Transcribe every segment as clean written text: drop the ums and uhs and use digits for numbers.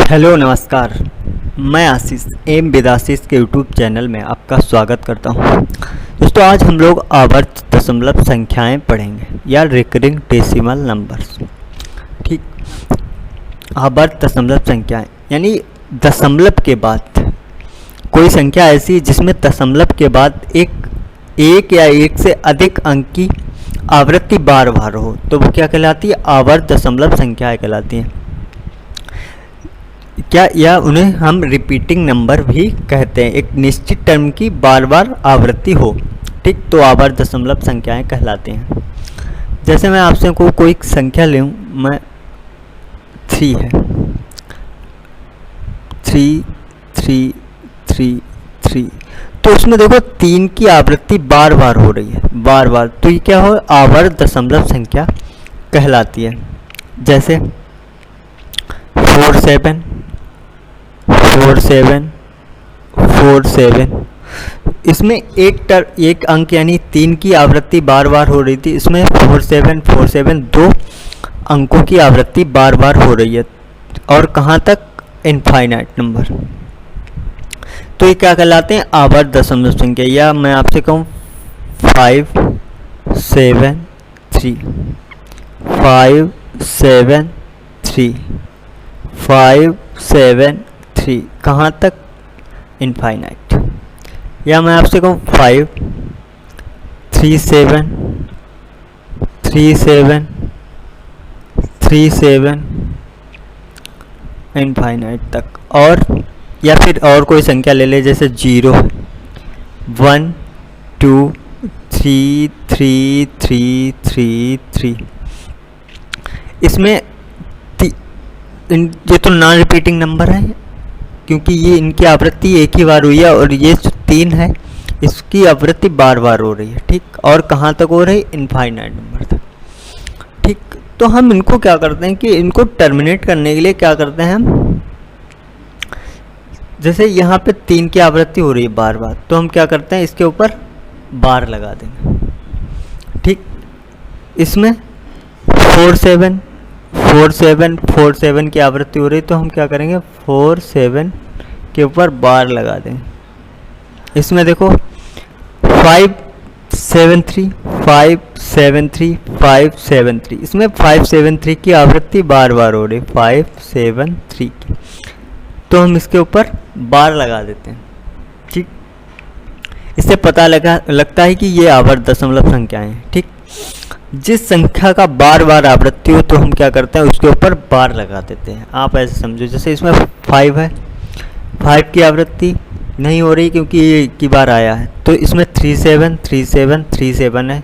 Hello नमस्कार। मैं आशीष M विदाशीष के यूट्यूब चैनल में आपका स्वागत करता हूं। दोस्तों आज हम लोग आवर्त दशमलव संख्याएं पढ़ेंगे या रिकरिंग डेसिमल नंबर्स। ठीक, आवर्त दशमलव संख्याएं यानी दशमलव के बाद कोई संख्या ऐसी जिसमें दशमलव के बाद एक या एक से अधिक अंक की आवृत्ति बार बार हो तो वो क्या कहलाती है? आवर्त दशमलव संख्याएं कहलाती हैं। क्या या उन्हें हम रिपीटिंग नंबर भी कहते हैं। एक निश्चित टर्म की बार बार आवृत्ति हो, ठीक, तो आवर्त दशमलव संख्याएं कहलाते हैं। जैसे मैं आपसे कोई संख्या लूँ, मैं 3 है, 3 3 3 3, तो उसमें देखो 3 की आवृत्ति बार बार हो रही है, बार बार, तो ये क्या हो? आवर्त दशमलव संख्या कहलाती है। जैसे 4 7 4 7 4 7, इसमें एक अंक यानी 3 की आवृत्ति बार बार हो रही थी। इसमें 4 7 4 7 2 अंकों की आवृत्ति बार बार हो रही है, और कहाँ तक? Infinite number. तो ये क्या कहलाते हैं? आवर्त दशमलव संख्या। या मैं आपसे कहूँ 5 7 3 5 7 3 5 7 3, कहाँ तक? इनफाइनाइट। या मैं आपसे कहूँ 5 3 7 3 7 3 7, इनफाइनाइट तक। और या फिर और कोई संख्या ले ले, जैसे 0 1 2 3 3 3 3 3, इसमें ये तो नॉन रिपीटिंग नंबर है क्योंकि ये इनकी आवृत्ति एक ही बार हुई है, और ये 3 है इसकी आवृत्ति बार बार हो रही है, ठीक। और कहाँ तक हो रही? इनफाइनाइट नंबर तक, ठीक। तो हम इनको क्या करते हैं कि इनको टर्मिनेट करने के लिए क्या करते हैं हम, जैसे यहाँ पे 3 की आवृत्ति हो रही है बार बार, तो हम क्या करते हैं इसके ऊपर बार लगा देंगे, ठीक। इसमें 4 7 4 7 4 7 की आवृत्ति हो रही, तो हम क्या करेंगे 4 7 के ऊपर बार लगा देंगे। इसमें देखो 5 7 3 5 7 3 5 7 3, इसमें 5 7 3 की आवृत्ति बार बार हो रही, 5 7 3 की, तो हम इसके ऊपर बार लगा देते हैं, ठीक। इससे पता लगता है कि ये आवर्त दशमलव संख्याएं हैं, ठीक। जिस संख्या का बार बार आवृत्ति हो तो हम क्या करते हैं उसके ऊपर बार लगा देते हैं। आप ऐसे समझो, जैसे इसमें 5 है, 5 की आवृत्ति नहीं हो रही क्योंकि ये एक ही बार आया है, तो इसमें 3 7 3 7 3 7 है,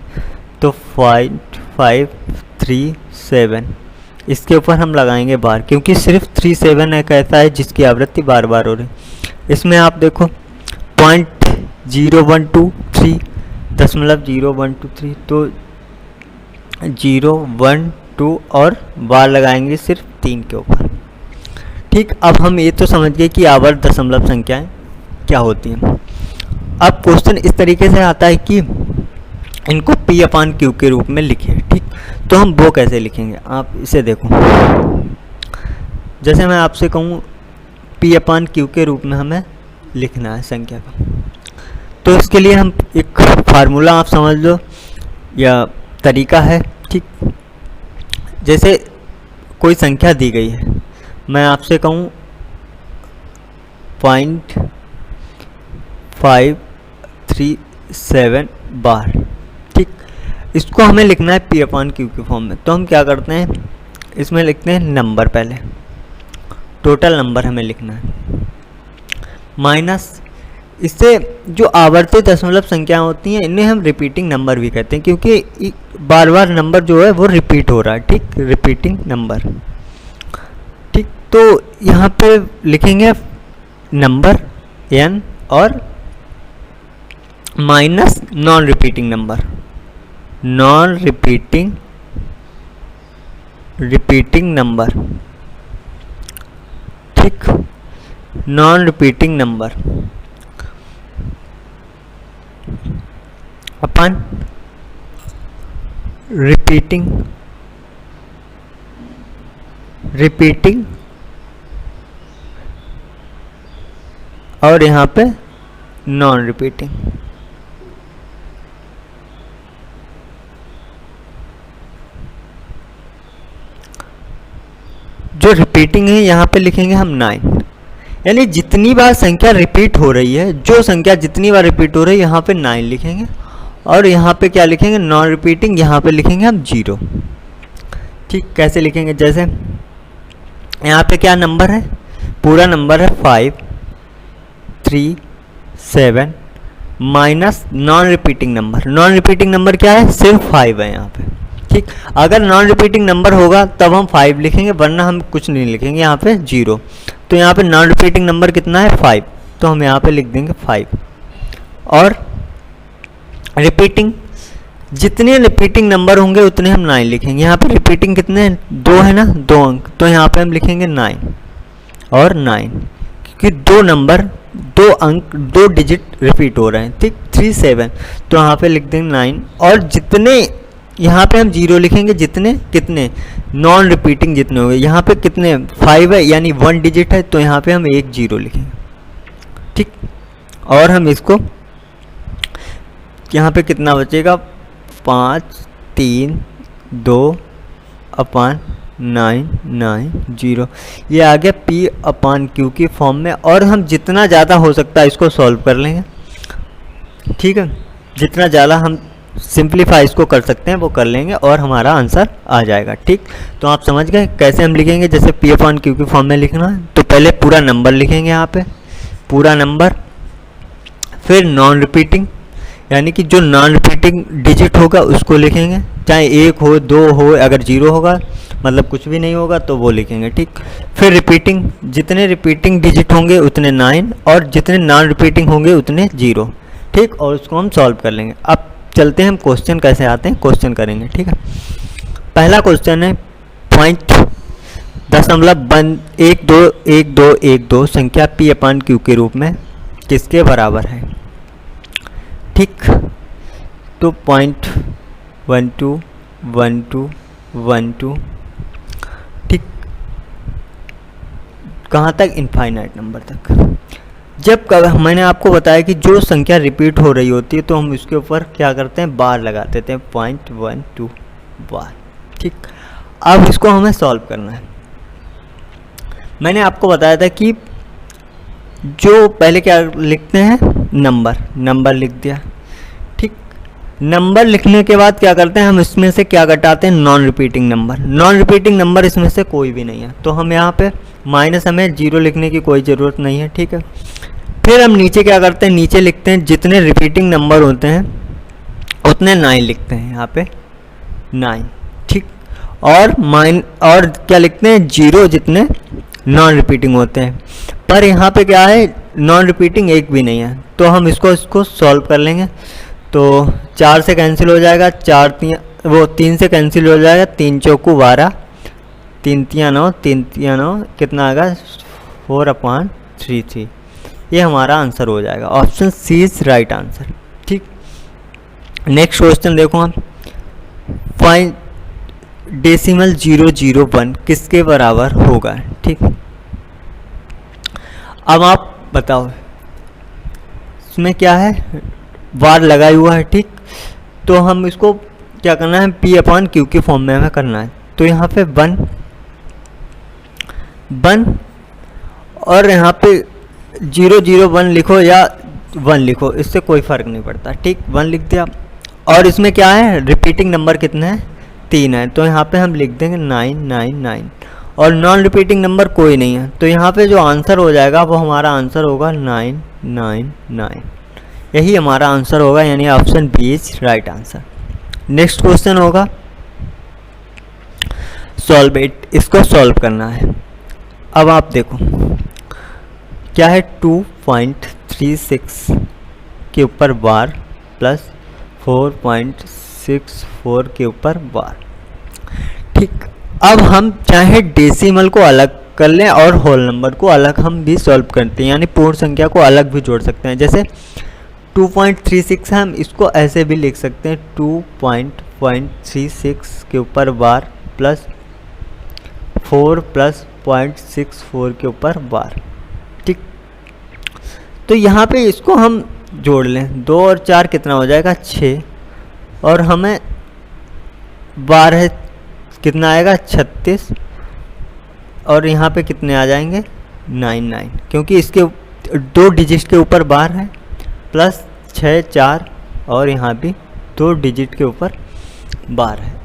तो 5 5 3 7, इसके ऊपर हम लगाएंगे बार, क्योंकि सिर्फ 3 7 एक ऐसा है जिसकी आवृत्ति बार बार हो रही। इसमें आप देखो 0.0123 दशमलव 0123, तो 0 1 2 और बार लगाएंगे सिर्फ 3 के ऊपर, ठीक। अब हम ये तो समझ गए कि आवर्त दशमलव संख्याएं क्या होती हैं। अब क्वेश्चन इस तरीके से आता है कि इनको P/Q के रूप में लिखें, ठीक। तो हम वो कैसे लिखेंगे, आप इसे देखो। जैसे मैं आपसे कहूँ P/Q के रूप में हमें लिखना है संख्या का, तो इसके लिए हम एक फार्मूला आप समझ लो या तरीका है, ठीक। जैसे कोई संख्या दी गई है, मैं आपसे कहूँ 0.537 बार, ठीक। इसको हमें लिखना है P/Q के फॉर्म में, तो हम क्या करते हैं इसमें लिखते हैं नंबर, पहले टोटल नंबर हमें लिखना है, माइनस इससे जो आवर्ती दशमलव संख्या होती हैं इन्हें हम रिपीटिंग नंबर भी कहते हैं, क्योंकि बार बार नंबर जो है वो रिपीट हो रहा है, ठीक, रिपीटिंग नंबर, ठीक। तो यहाँ पे लिखेंगे नंबर n और minus non repeating number, non repeating number, ठीक, नॉन रिपीटिंग नंबर अपन रिपीटिंग और यहाँ पे नॉन रिपीटिंग। जो रिपीटिंग है यहाँ पे लिखेंगे हम 9, यानी जितनी बार संख्या रिपीट हो रही है, जो संख्या जितनी बार रिपीट हो रही है यहाँ पे 9 लिखेंगे, और यहाँ पे क्या लिखेंगे, नॉन रिपीटिंग, यहाँ पे लिखेंगे हम 0। ठीक, कैसे लिखेंगे, जैसे यहाँ पे क्या नंबर है, पूरा नंबर है 5 3 7 minus non repeating number. Non repeating number क्या है, सिर्फ 5 है यहाँ पे। ठीक, अगर नॉन रिपीटिंग नंबर होगा तब हम 5 लिखेंगे, वरना हम कुछ नहीं लिखेंगे, यहाँ पे 0। तो यहाँ पे नॉन रिपीटिंग नंबर कितना है, 5, तो हम यहाँ पे लिख देंगे 5। और रिपीटिंग, जितने रिपीटिंग नंबर होंगे उतने हम 9 लिखेंगे। यहाँ पे रिपीटिंग कितने हैं, 2 है ना, 2 अंक, तो यहाँ पे हम लिखेंगे 9 और 9, क्योंकि 2 नंबर 2 अंक 2 डिजिट रिपीट हो रहे हैं। ठीक, 3 7, तो यहाँ पे लिख देंगे 9। और जितने यहाँ पे हम 0 लिखेंगे, जितने कितने नॉन रिपीटिंग जितने हो गए, यहाँ पे कितने 5 है यानी 1 डिजिट है, तो यहाँ पे हम 1 0 लिखेंगे। ठीक, और हम इसको यहाँ पे कितना बचेगा, 5 3 2 अपान 9 9 0, ये आ गया P अपान Q की फॉर्म में। और हम जितना ज़्यादा हो सकता है इसको सॉल्व कर लेंगे। ठीक है, जितना ज़्यादा हम सिंप्लीफाई इसको कर सकते हैं वो कर लेंगे और हमारा आंसर आ जाएगा। ठीक, तो आप समझ गए कैसे हम लिखेंगे। जैसे P अपान Q की फॉर्म में लिखना है तो पहले पूरा नंबर लिखेंगे, यहाँ पे पूरा नंबर, फिर नॉन रिपीटिंग, यानी कि जो नॉन रिपीटिंग डिजिट होगा उसको लिखेंगे, चाहे 1 हो 2 हो, अगर 0 होगा मतलब कुछ भी नहीं होगा तो वो लिखेंगे। ठीक, फिर रिपीटिंग, जितने रिपीटिंग डिजिट होंगे उतने 9 और जितने नॉन रिपीटिंग होंगे उतने 0। ठीक, और उसको हम सॉल्व कर लेंगे। अब चलते हैं हम क्वेश्चन कैसे आते हैं, क्वेश्चन करेंगे। ठीक है, पहला क्वेश्चन है 0.121212 संख्या P अपान Q के रूप में किसके बराबर है। ठीक, तो 0.121212, ठीक, कहाँ तक, इनफाइनाइट नंबर तक। जब मैंने आपको बताया कि जो संख्या रिपीट हो रही होती है तो हम इसके ऊपर क्या करते हैं, बार लगा देते हैं, 0.12 बार। ठीक, अब इसको हमें सॉल्व करना है। मैंने आपको बताया था कि जो पहले क्या लिखते हैं, नंबर लिख दिया। ठीक, नंबर लिखने के बाद क्या करते हैं, हम इसमें से क्या घटाते हैं, non repeating number. Non repeating number इसमें से कोई भी नहीं है, तो हम यहाँ पे माइनस, हमें 0 लिखने की कोई ज़रूरत नहीं है। ठीक है, फिर हम नीचे क्या करते हैं, नीचे लिखते हैं जितने रिपीटिंग नंबर होते हैं उतने 9 लिखते हैं, यहाँ पे 9। ठीक, और क्या लिखते हैं, 0 जितने नॉन रिपीटिंग होते हैं। पर यहाँ पे क्या है, नॉन रिपीटिंग एक भी नहीं है, तो हम इसको सॉल्व कर लेंगे। तो 4 से कैंसिल हो जाएगा, 3 से कैंसिल हो जाएगा, 3 चौकू 12, 3 तियाँ 9, 3 तियाँ 9, कितना आएगा, 4/33। ये हमारा आंसर हो जाएगा। Option C is right answer. ठीक, नेक्स्ट क्वेश्चन देखो हम, फाइंड डेसिमल 001 किसके बराबर होगा। ठीक, अब आप बताओ इसमें क्या है, बार लगाई हुआ है। ठीक, तो हम इसको क्या करना है, P अपान Q की फॉर्म में हमें करना है। तो यहाँ पे 1 और यहाँ पे 001 लिखो या 1 लिखो, इससे कोई फ़र्क नहीं पड़ता। ठीक, 1 लिख दिया। और इसमें क्या है, रिपीटिंग नंबर कितने हैं, 3 है, तो यहाँ पे हम लिख देंगे 999। और नॉन रिपीटिंग नंबर कोई नहीं है, तो यहाँ पे जो आंसर हो जाएगा वो हमारा आंसर होगा 999। यही हमारा आंसर होगा, यानी option B is right answer. Next question होगा सॉल्व इट, इसको सॉल्व करना है। अब आप देखो क्या है, 2.36 के ऊपर बार प्लस 4.64 के ऊपर बार। ठीक, अब हम चाहे डेसिमल को अलग कर लें और होल नंबर को अलग हम भी सॉल्व करते हैं, यानी पूर्ण संख्या को अलग भी जोड़ सकते हैं। जैसे 2.36 है, हम इसको ऐसे भी लिख सकते हैं, 2.36 के ऊपर बार प्लस 4 प्लस 0.64 के ऊपर बार। ठीक, तो यहाँ पे इसको हम जोड़ लें, 2 और 4 कितना हो जाएगा 6, और हमें 12 कितना आएगा 36, और यहाँ पे कितने आ जाएंगे 9, क्योंकि इसके 2 डिजिट के ऊपर 12 है, प्लस 6 4 और यहाँ भी 2 डिजिट के ऊपर 12 है।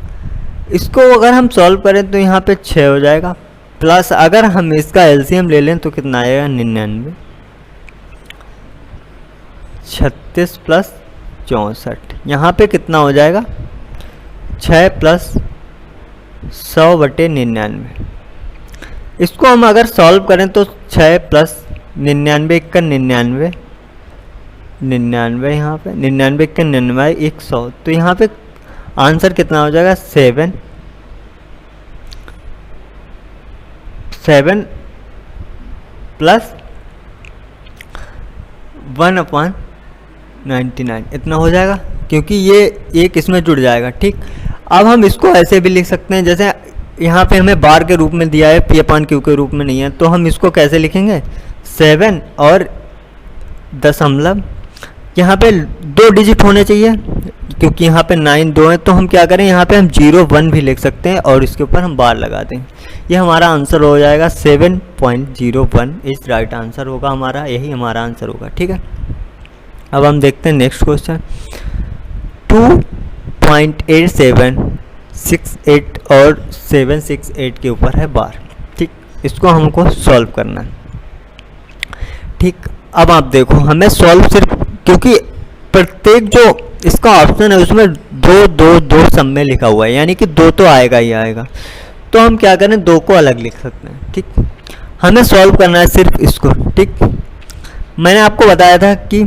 इसको अगर हम सॉल्व करें तो यहाँ पे 6 हो जाएगा, प्लस अगर हम इसका एलसीएम ले लें तो कितना आएगा 99, 36 प्लस 64, यहाँ पे कितना हो जाएगा 6 प्लस 100/99। इसको हम अगर सॉल्व करें तो 6 प्लस 99 का 99, यहाँ पे 99 का 99 100, तो यहाँ पे आंसर कितना हो जाएगा 7 प्लस 1/99 इतना हो जाएगा, क्योंकि ये एक इसमें जुड़ जाएगा। ठीक, अब हम इसको ऐसे भी लिख सकते हैं, जैसे यहाँ पे हमें बार के रूप में दिया है, P/Q के रूप में नहीं है, तो हम इसको कैसे लिखेंगे 7 और दशमलव, यहाँ पे 2 डिजिट होने चाहिए क्योंकि यहाँ पे 9 2 है, तो हम क्या करें यहाँ पे हम 0 1 भी लिख सकते हैं और इसके ऊपर हम बार लगा दें। ये हमारा आंसर हो जाएगा 7.01 इस राइट आंसर होगा हमारा, यही हमारा आंसर होगा। ठीक है, अब हम देखते हैं नेक्स्ट क्वेश्चन। 2.8768 और 768 के ऊपर है बार। ठीक, इसको हमको सॉल्व करना है। ठीक, अब आप देखो हमें सॉल्व सिर्फ, क्योंकि प्रत्येक जो इसका ऑप्शन है उसमें 2 2 2 सब में लिखा हुआ है, यानी कि 2 तो आएगा ही आएगा, तो हम क्या करें 2 को अलग लिख सकते हैं। ठीक, हमें सॉल्व करना है सिर्फ इसको। ठीक, मैंने आपको बताया था कि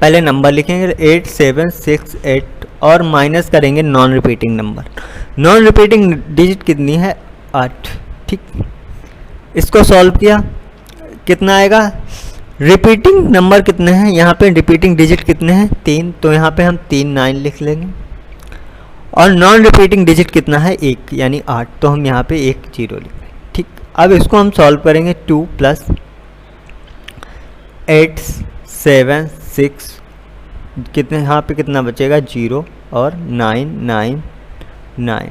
पहले नंबर लिखेंगे 8768 और माइनस करेंगे non repeating number. Non repeating digit कितनी है 8। ठीक, इसको सॉल्व किया कितना आएगा, रिपीटिंग नंबर कितने हैं, यहाँ पे रिपीटिंग डिजिट कितने हैं 3, तो यहाँ पे हम 3 9 लिख लेंगे, और नॉन रिपीटिंग डिजिट कितना है 1 यानी 8, तो हम यहाँ पे 1 0 लिख लेंगे। ठीक, अब इसको हम सॉल्व करेंगे 2 + 8 7 6 कितने, यहाँ पे कितना बचेगा 0 और 9 9 9,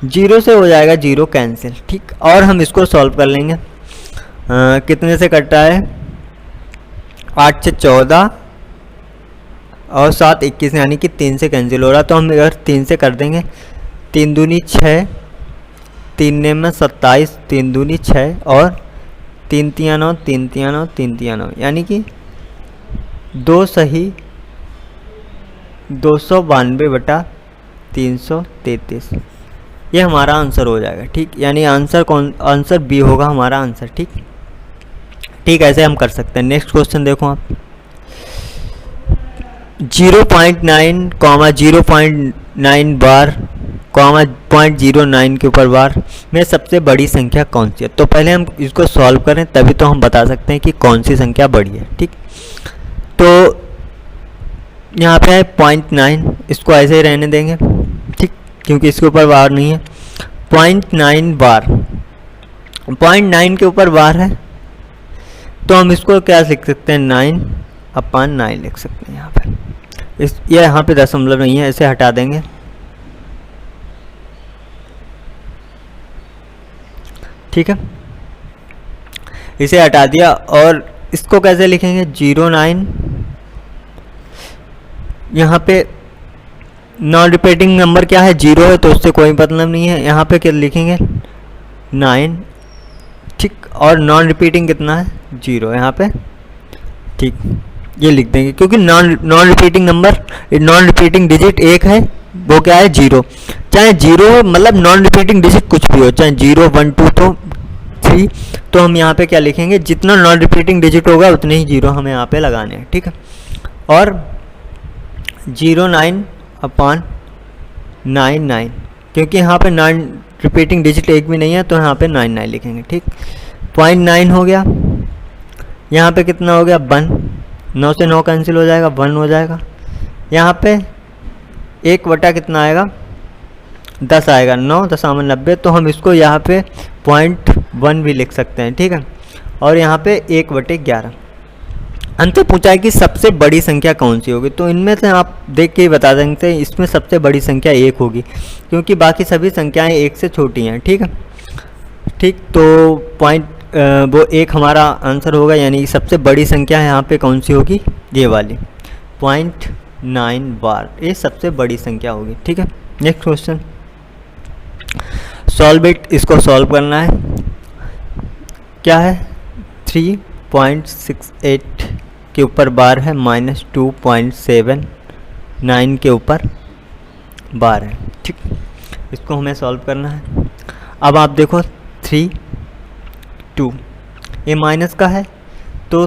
0 से हो जाएगा 0 कैंसिल। ठीक, और हम इसको सॉल्व कर लेंगे, कितने से कट रहा है 8 से 14 और 7 21 यानी कि 3 से कैंसिल हो रहा, तो हम अगर 3 से कर देंगे 3 दूनी 6, 3 में 27, 3 दूनी 6 और 3 3 9 3 3 9 3 3 9 यानी कि 2 सही 292/333, ये हमारा आंसर हो जाएगा। ठीक, यानी आंसर बी होगा हमारा आंसर। ठीक, ऐसे हम कर सकते हैं। नेक्स्ट क्वेश्चन देखो आप, 0.9, 0.9 बार, 0.09 के ऊपर बार में सबसे बड़ी संख्या कौन सी है। तो पहले हम इसको सॉल्व करें तभी तो हम बता सकते हैं कि कौन सी संख्या बड़ी है। ठीक, तो यहाँ पे है 0.9, इसको ऐसे ही रहने देंगे। ठीक, क्योंकि इसके ऊपर बार नहीं है। 0.9 बार, 0.9 के ऊपर बार है, तो हम इसको क्या लिख सकते हैं 9/9 लिख सकते हैं। यहाँ पे ये यहाँ पे दशमलव नहीं है, इसे हटा देंगे। ठीक है, इसे हटा दिया, और इसको कैसे लिखेंगे 09, यहाँ पे नॉन रिपीटिंग नंबर क्या है 0 है, तो उससे कोई मतलब नहीं है। यहाँ पे क्या लिखेंगे 9। ठीक, और नॉन रिपीटिंग कितना है 0 यहाँ पे। ठीक, ये लिख देंगे क्योंकि non repeating number, non repeating digit एक है, वो क्या है 0। चाहे 0 मतलब नॉन रिपीटिंग डिजिट कुछ भी हो, चाहे 0 1 2 तो 3, तो हम यहाँ पे क्या लिखेंगे, जितना नॉन रिपीटिंग डिजिट होगा उतने ही 0 हमें यहाँ पे लगाने हैं। ठीक है, और 09/99 क्योंकि यहाँ पे नॉन रिपीटिंग डिजिट एक भी नहीं है, तो यहाँ पे 99 लिखेंगे। ठीक, 0.9 हो गया, यहाँ पे कितना हो गया 1, 9 से 9 कैंसिल हो जाएगा, 1 हो जाएगा। यहाँ पे 1 बटा कितना आएगा 10 आएगा, 9.90, तो हम इसको यहाँ पे 0.1 भी लिख सकते हैं। ठीक है, और यहाँ पे 1/11। हमसे पूछा है कि सबसे बड़ी संख्या कौन सी होगी, तो इनमें से आप देख के ही बता सकते हैं इसमें सबसे बड़ी संख्या 1 होगी, क्योंकि बाकी सभी संख्याएं 1 से छोटी हैं। ठीक है, ठीक, तो पॉइंट वो 1 हमारा आंसर होगा, यानी सबसे बड़ी संख्या यहाँ पे कौन सी होगी, ये वाली 0.9 बार, ये सबसे बड़ी संख्या होगी। ठीक है, नेक्स्ट क्वेश्चन, सॉल्व इट, इसको सॉल्व करना है। क्या है, 3.68 के ऊपर बार है, -2.79 के ऊपर बार है। ठीक, इसको हमें सॉल्व करना है। अब आप देखो 3, 2, ये माइनस का है, तो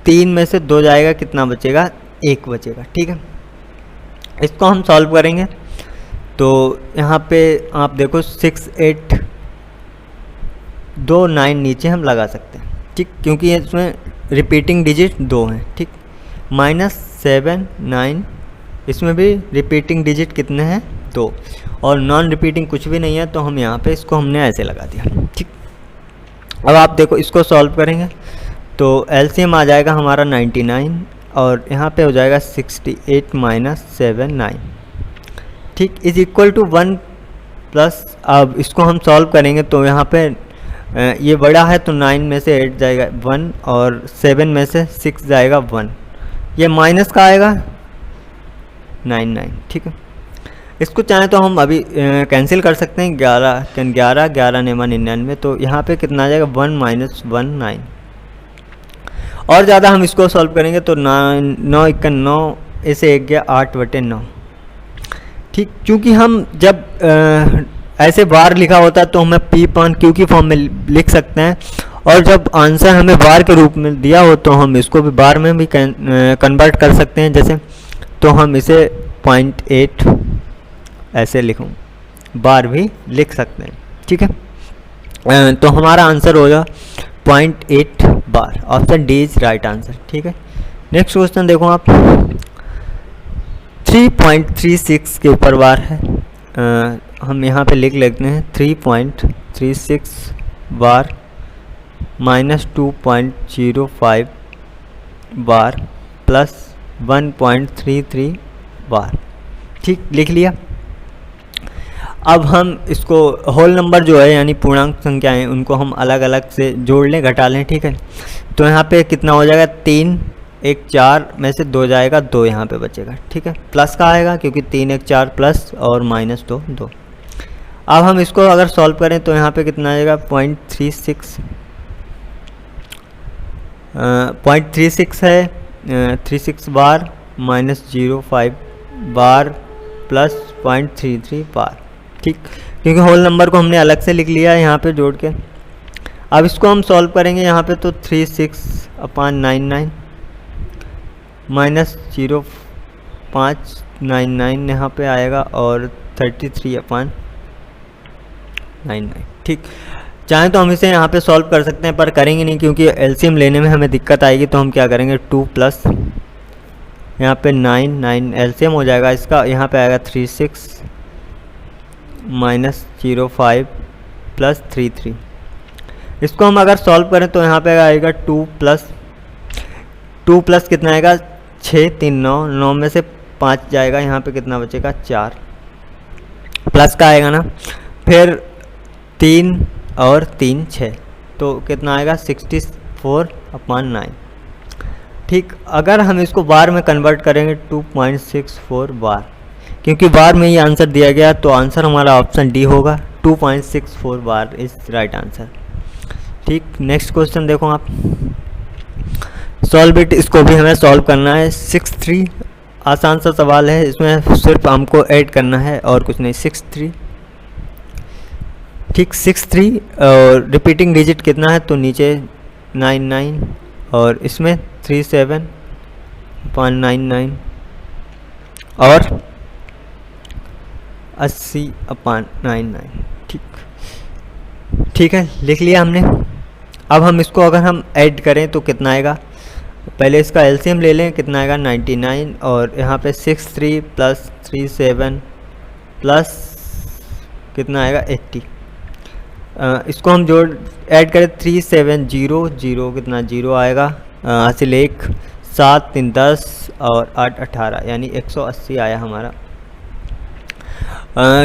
3 में से 2 जाएगा, कितना बचेगा, 1 बचेगा। ठीक है, इसको हम सॉल्व करेंगे, तो यहाँ पे आप देखो 6, 8, 2, 9 नीचे हम लगा सकते हैं। ठीक, क्योंकि इसमें रिपीटिंग डिजिट 2 हैं। ठीक, -7, 9, इसमें भी रिपीटिंग डिजिट कितने हैं, 2, और नॉन रिपीटिंग कुछ भी नहीं है, तो हम यहाँ पे इसको हमने ऐसे लगा दिया। ठीक, अब आप देखो इसको सॉल्व करेंगे, तो एलसीएम आ जाएगा हमारा 99, और यहाँ पे हो जाएगा 68 - 7, 9। ठीक, इज इक्वल टू 1 प्लस, अब इसको हम सॉल्व करेंगे, तो यहाँ पे ये बड़ा है, तो 9 में से 8 जाएगा 1, और 7 में से 6 जाएगा 1, ये माइनस का आएगा 99। ठीक है, इसको चाहें तो हम अभी कैंसिल कर सकते हैं, 11 9 99, तो यहाँ पे कितना आ जाएगा, 1 - 1 9। और ज़्यादा हम इसको सॉल्व करेंगे, तो 9 1 9, ऐसे 1 गया 8/9। ठीक, क्योंकि हम जब ऐसे बार लिखा होता है तो हमें P/Q की फॉर्म में लिख सकते हैं, और जब आंसर हमें बार के रूप में दिया हो तो हम इसको भी बार में भी कन्वर्ट कर सकते हैं। जैसे तो हम इसे 0.8 ऐसे लिखूँ, बार भी लिख सकते हैं। ठीक है, तो हमारा आंसर होगा 0.8 bar, option D is right answer. ठीक है, नेक्स्ट क्वेश्चन देखो आप, 3.36 के ऊपर बार है, हम यहाँ पे लिख लेते हैं 3.36 बार -2.05 बार प्लस 1.33 बार। ठीक, लिख लिया। अब हम इसको होल नंबर जो है यानी पूर्णांक संख्याएं, उनको हम अलग अलग से जोड़ लें, घटा लें। ठीक है, तो यहाँ पे कितना हो जाएगा, 3 1 4 में से 2 जाएगा, 2 यहाँ पे बचेगा। ठीक है, प्लस का आएगा, क्योंकि 3 1 4 प्लस और -2 2। अब हम इसको अगर सॉल्व करें तो यहाँ पे कितना आएगा, 0.36 है, 36 बार -05 बार प्लस 0.33 बार। ठीक, क्योंकि होल नंबर को हमने अलग से लिख लिया है यहाँ पे जोड़ के। अब इसको हम सॉल्व करेंगे यहाँ पे, तो 36/99 -0.599 यहाँ पे आएगा, और 33/99। ठीक, चाहें तो हम इसे यहाँ पे सॉल्व कर सकते हैं, पर करेंगे नहीं, क्योंकि एलसीएम लेने में हमें दिक्कत आएगी। तो हम क्या करेंगे, 2 प्लस यहाँ पे 9 एलसीएम हो जाएगा इसका, यहाँ पे आएगा 36 -05 प्लस 33। इसको हम अगर सॉल्व करें तो यहाँ पे आएगा 2 प्लस कितना आएगा, 6 3 9, 9 में से 5 जाएगा, यहाँ पे कितना बचेगा, 4, प्लस का आएगा ना, फिर 3 और 3 6, तो कितना आएगा, 64/9। ठीक, अगर हम इसको बार में कन्वर्ट करेंगे 2.64 बार, क्योंकि बार में ही आंसर दिया गया, तो आंसर हमारा ऑप्शन डी होगा, 2.64 बार इज राइट आंसर। ठीक, नेक्स्ट क्वेश्चन देखो आप, सॉल्व इट, इसको भी हमें सॉल्व करना है। 6-3 आसान सा सवाल है, इसमें सिर्फ हमको ऐड करना है और कुछ नहीं। 6-3, ठीक, 6-3 और रिपीटिंग डिजिट कितना है, तो नीचे 9 और इसमें 37/99 और 80/99। ठीक है, लिख लिया हमने। अब हम इसको अगर हम ऐड करें तो कितना आएगा, पहले इसका एलसीएम ले लें, कितना आएगा 99, और यहाँ पे 6-3 प्लस 37 प्लस कितना आएगा 80। इसको हम जोड़ ऐड करें 3700 कितना 0 आएगा, हासिल 1 7 3 10 और 8 18 यानी 180 आया हमारा।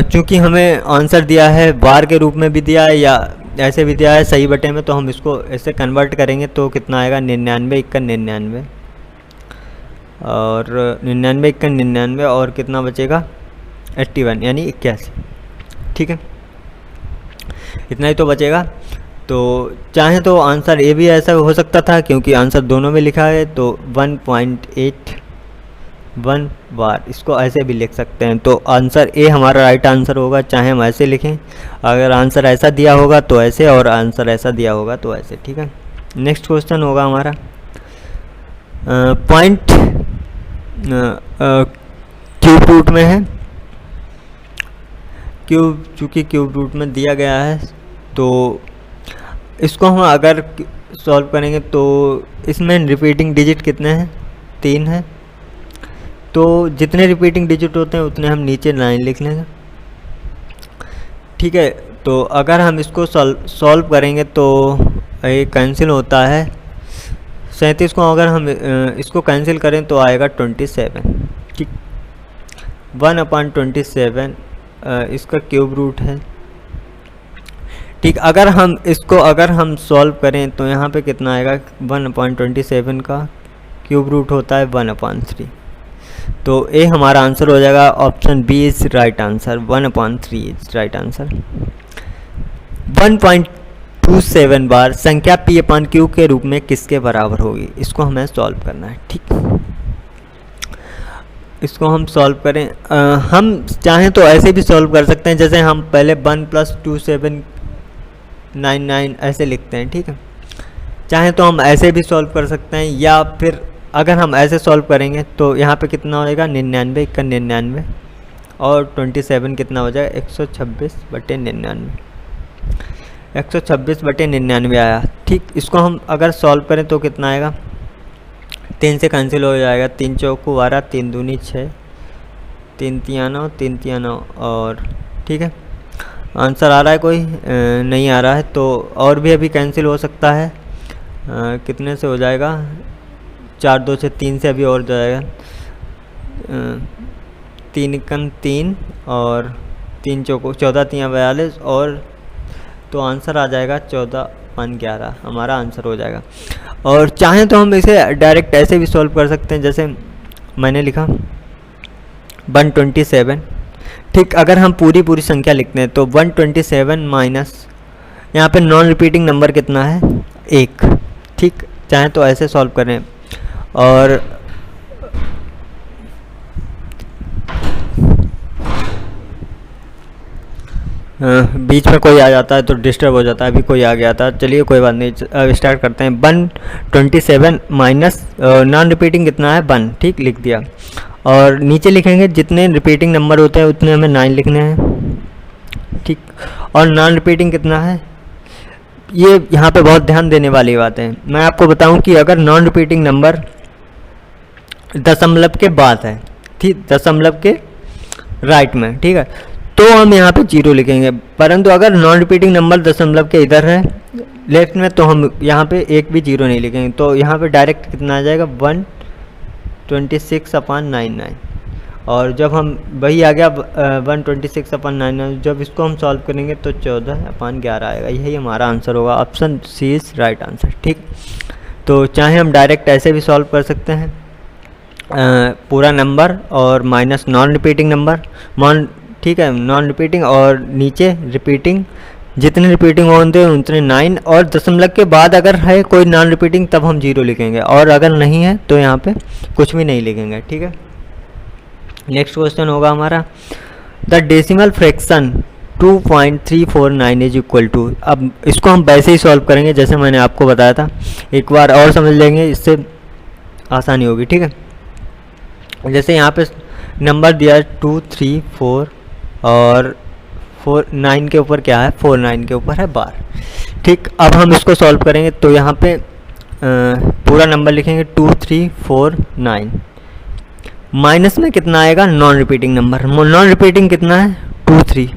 चूँकि हमें आंसर दिया है बार के रूप में भी दिया है या ऐसे भी दिया है सही बटे में, तो हम इसको ऐसे कन्वर्ट करेंगे तो कितना आएगा 99 × 99 और 99 × 99 और कितना बचेगा 81 यानी 81। ठीक है, इतना ही तो बचेगा। तो चाहे तो आंसर ए भी ऐसा हो सकता था क्योंकि आंसर दोनों में लिखा है, तो 1.81 बार इसको ऐसे भी लिख सकते हैं। तो आंसर ए हमारा राइट आंसर होगा, चाहे हम ऐसे लिखें, अगर आंसर ऐसा दिया होगा तो ऐसे और आंसर ऐसा दिया होगा तो ऐसे। ठीक है, नेक्स्ट क्वेश्चन होगा हमारा पॉइंट क्यूब रूट में है। चूँकि क्यूब रूट में दिया गया है तो इसको हम अगर सॉल्व करेंगे तो इसमें रिपीटिंग डिजिट कितने हैं 3 हैं, तो जितने रिपीटिंग डिजिट होते हैं उतने हम नीचे 9 लिख लेंगे। ठीक है, तो अगर हम इसको सॉल्व करेंगे तो ये कैंसिल होता है 37 को, अगर हम इसको कैंसिल करें तो आएगा 27। ठीक, 1/27 इसका क्यूब रूट है। ठीक, अगर हम सॉल्व करें तो यहाँ पे कितना आएगा 1/27 का क्यूब रूट होता है 1/3। तो ए हमारा आंसर हो जाएगा, option B is right answer, 1/3 is right answer. 1.27 बार संख्या p/q के रूप में किसके बराबर होगी, इसको हमें सॉल्व करना है। ठीक, इसको हम सॉल्व करें, हम चाहें तो ऐसे भी सॉल्व कर सकते हैं, जैसे हम पहले 1 + 2 7 9 9 ऐसे लिखते हैं। ठीक है, चाहे तो हम ऐसे भी सॉल्व कर सकते हैं, या फिर अगर हम ऐसे सॉल्व करेंगे तो यहाँ पे कितना होएगा 99 × 99 और 27 कितना हो जाएगा 126/99, 126/99 आया। ठीक, इसको हम अगर सॉल्व करें तो कितना आएगा, 3 से कैंसिल हो जाएगा, 3 चौको 12, 3 दूनी 6, 3 तिया 9, 3 तिया 9 और ठीक है, आंसर आ रहा है कोई नहीं आ रहा है, तो और भी अभी कैंसिल हो सकता है। कितने से हो जाएगा 4 2 से 3 से अभी और जाएगा, 3 × 3 और 3 चौको 14 तिया 42 और तो आंसर आ जाएगा 14/11 हमारा आंसर हो जाएगा। और चाहें तो हम इसे डायरेक्ट ऐसे भी सॉल्व कर सकते हैं, जैसे मैंने लिखा 127। ठीक, अगर हम पूरी संख्या लिखते हैं तो 127 माइनस यहाँ पे नॉन रिपीटिंग नंबर कितना है 1। ठीक, चाहें तो ऐसे सॉल्व करें और बीच में कोई आ जाता है तो डिस्टर्ब हो जाता है, अभी कोई आ गया था, चलिए कोई बात नहीं, स्टार्ट करते हैं। 127 माइनस नॉन रिपीटिंग कितना है 1। ठीक, लिख दिया और नीचे लिखेंगे जितने रिपीटिंग नंबर होते हैं उतने हमें 9 लिखने हैं। ठीक, और नॉन रिपीटिंग कितना है, ये यहाँ पे बहुत ध्यान देने वाली बात है। मैं आपको बताऊं कि अगर नॉन रिपीटिंग नंबर दशमलव के बाद है, ठीक, दशमलव के राइट में, ठीक है, तो हम यहाँ पे 0 लिखेंगे, परंतु अगर नॉन रिपीटिंग नंबर दशमलव के इधर है लेफ्ट में तो हम यहाँ पे एक भी 0 नहीं लिखेंगे, तो यहाँ पे डायरेक्ट कितना आ जाएगा 126/99। और जब हम वही आ गया 126/99, जब इसको हम सॉल्व करेंगे तो 14/11 आएगा, यही हमारा आंसर होगा, option C is right answer. ठीक, तो चाहे हम डायरेक्ट ऐसे भी सॉल्व कर सकते हैं, पूरा नंबर और माइनस नॉन रिपीटिंग नंबर, ठीक है, नॉन रिपीटिंग और नीचे रिपीटिंग, जितने रिपीटिंग होते हैं उतने 9, और दशमलव के बाद अगर है कोई नॉन रिपीटिंग तब हम 0 लिखेंगे, और अगर नहीं है तो यहाँ पे कुछ भी नहीं लिखेंगे। ठीक है, नेक्स्ट क्वेश्चन होगा हमारा the decimal fraction 2.349 is equal to. अब इसको हम वैसे ही सॉल्व करेंगे जैसे मैंने आपको बताया था, एक बार और समझ लेंगे, इससे आसानी होगी। ठीक है, जैसे यहाँ पे नंबर दिया है 2 3 4 और 9 के ऊपर क्या है 49 के ऊपर है बार। ठीक, अब हम इसको सॉल्व करेंगे तो यहाँ पे पूरा नंबर लिखेंगे 2 3 4 9, माइनस में कितना आएगा non repeating number, non repeating कितना है 2 3,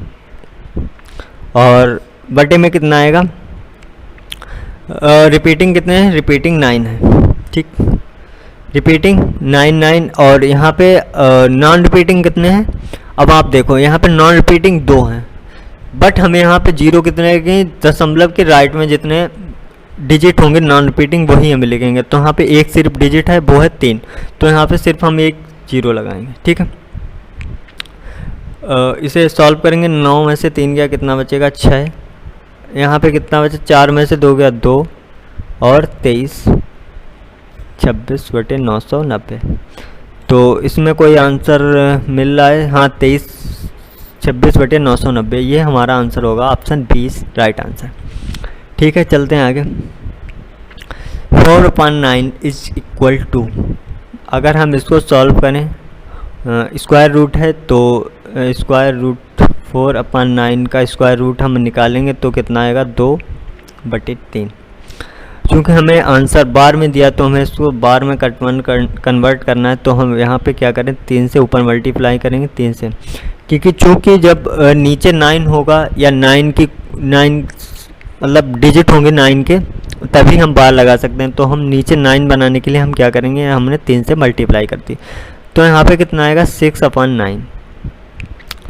और बटे में कितना आएगा रिपीटिंग कितने हैं, रिपीटिंग 9 है। ठीक, रिपीटिंग 99 और यहाँ पे नॉन रिपीटिंग कितने हैं? अब आप देखो यहाँ पे नॉन रिपीटिंग 2 हैं, बट हमें यहाँ पे जीरो कितने के दशमलव के राइट में जितने डिजिट होंगे नॉन रिपीटिंग वही हमें लिखेंगे। तो यहाँ पे एक सिर्फ डिजिट है वो है 3, तो यहाँ पे सिर्फ हम एक जीरो लगाएंगे। ठीक है, इसे सॉल्व करेंगे। 9 में से 3 गया कितना बचेगा? 6। यहाँ पे कितना बचे? 4 में से 2 गया 2 और 23, 26/990। तो इसमें कोई आंसर मिल रहा है? हाँ, 26/990 ये हमारा आंसर होगा। Option 20 right answer. ठीक है, चलते हैं आगे। 4/9 इज इक्वल टू, अगर हम इसको सॉल्व करें, स्क्वायर रूट है तो स्क्वायर रूट 4/9 का स्क्वायर रूट हम निकालेंगे तो कितना आएगा? 2/3। क्योंकि हमें आंसर बार में दिया तो हमें इसको बार में कन्वर्ट करना है, तो हम यहाँ पे क्या करें? 3 से ऊपर मल्टीप्लाई करेंगे 3 से, क्योंकि चूँकि जब नीचे 9 होगा या 9 मतलब डिजिट होंगे 9 के, तभी हम बार लगा सकते हैं। तो हम नीचे 9 बनाने के लिए हम क्या करेंगे? हमने 3 से मल्टीप्लाई कर दी, तो यहाँ पे कितना आएगा? 6/9।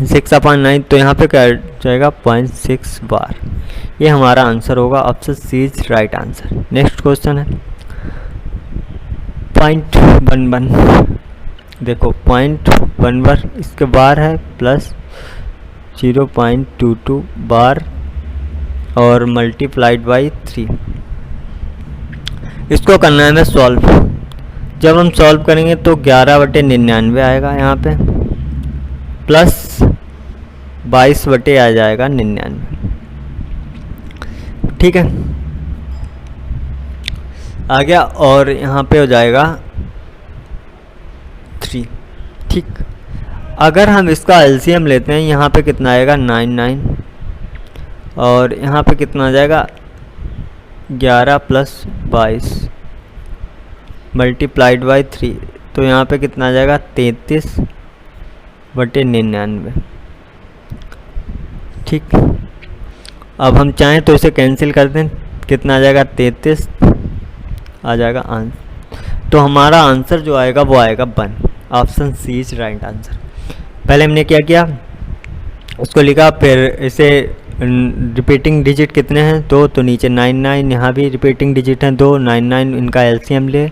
6/9 तो यहाँ पे क्या जाएगा? 0.6 बार। ये हमारा आंसर होगा। Option C is right answer. Next question है 0.11। देखो 0.11 इसके बार है प्लस 0.22 बार और मल्टीप्लाइड बाई 3। इसको करना है हमें सॉल्व। जब हम सॉल्व करेंगे तो 11/99 आएगा यहाँ पे, प्लस 22 आ जाएगा 99। ठीक है, आ गया, और यहाँ पे हो जाएगा 3। ठीक, अगर हम इसका एलसीएम लेते हैं, यहाँ पे कितना आएगा? 99 और यहाँ पे कितना आ जाएगा? 11 + 22 मल्टीप्लाइड बाई 3, तो यहाँ पे कितना आ जाएगा? 33/99। ठीक, अब हम चाहें तो इसे कैंसिल कर दें, कितना आ जाएगा? 33 आ जाएगा आंसर। तो हमारा आंसर जो आएगा वो आएगा 1। Option C is right answer. पहले हमने क्या किया? उसको लिखा, फिर इसे रिपीटिंग डिजिट कितने हैं? 2, तो नीचे 99, यहाँ भी रिपीटिंग डिजिट हैं 2, 99 इनका एलसीएम ले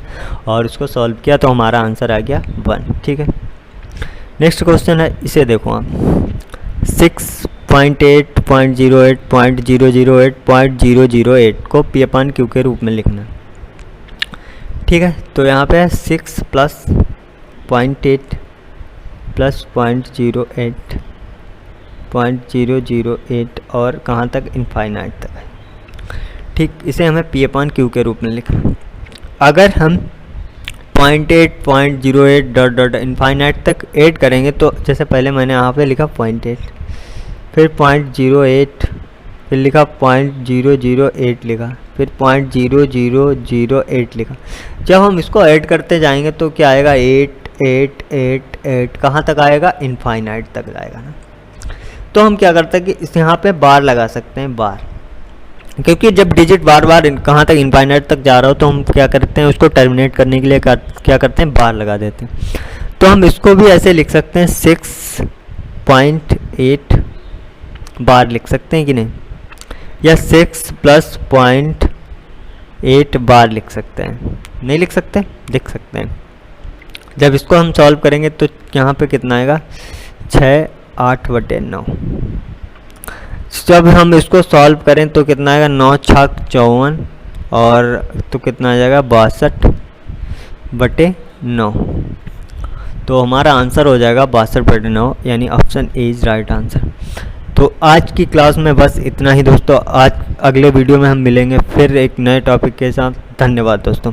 और उसको सॉल्व किया तो हमारा आंसर आ गया 1। ठीक है, नेक्स्ट क्वेश्चन है, इसे देखो आप। 6.8.08.008.008 को P/Q के रूप में लिखना। ठीक है, तो यहाँ पे 6 + 0.8 + 0.08 और कहाँ तक? इनफाइनाइट तक है। ठीक, इसे हमें P/Q के रूप में लिखना। अगर हम 0.8.08 इनफाइनाइट तक ऐड करेंगे तो जैसे पहले मैंने यहाँ पे लिखा 0.8, फिर 0.08, फिर लिखा 0.008 लिखा, फिर 0.0008 लिखा। जब हम इसको ऐड करते जाएंगे तो क्या आएगा? 8 कहाँ तक आएगा? इनफाइनाइट तक जाएगा ना। तो हम क्या करते हैं कि इस यहाँ पे बार लगा सकते हैं, बार, क्योंकि जब डिजिट बार बार कहाँ तक? इनफाइनाइट तक जा रहा हो तो हम क्या करते हैं? उसको टर्मिनेट करने के लिए क्या करते हैं? बार लगा देते हैं। तो हम इसको भी ऐसे लिख सकते हैं, 6.8 बार लिख सकते हैं कि नहीं, या 6 + 0.8 बार लिख सकते हैं। नहीं लिख सकते? लिख सकते हैं। जब इसको हम सॉल्व करेंगे तो यहाँ पे कितना आएगा? 6/8/9। जब हम इसको सॉल्व करें तो कितना आएगा? 9 × 6 = 54 और तो कितना आ जाएगा? 62/9। तो हमारा आंसर हो जाएगा 62/9, यानी option A is right answer. तो आज की क्लास में बस इतना ही दोस्तों। आज अगले वीडियो में हम मिलेंगे फिर एक नए टॉपिक के साथ। धन्यवाद दोस्तों।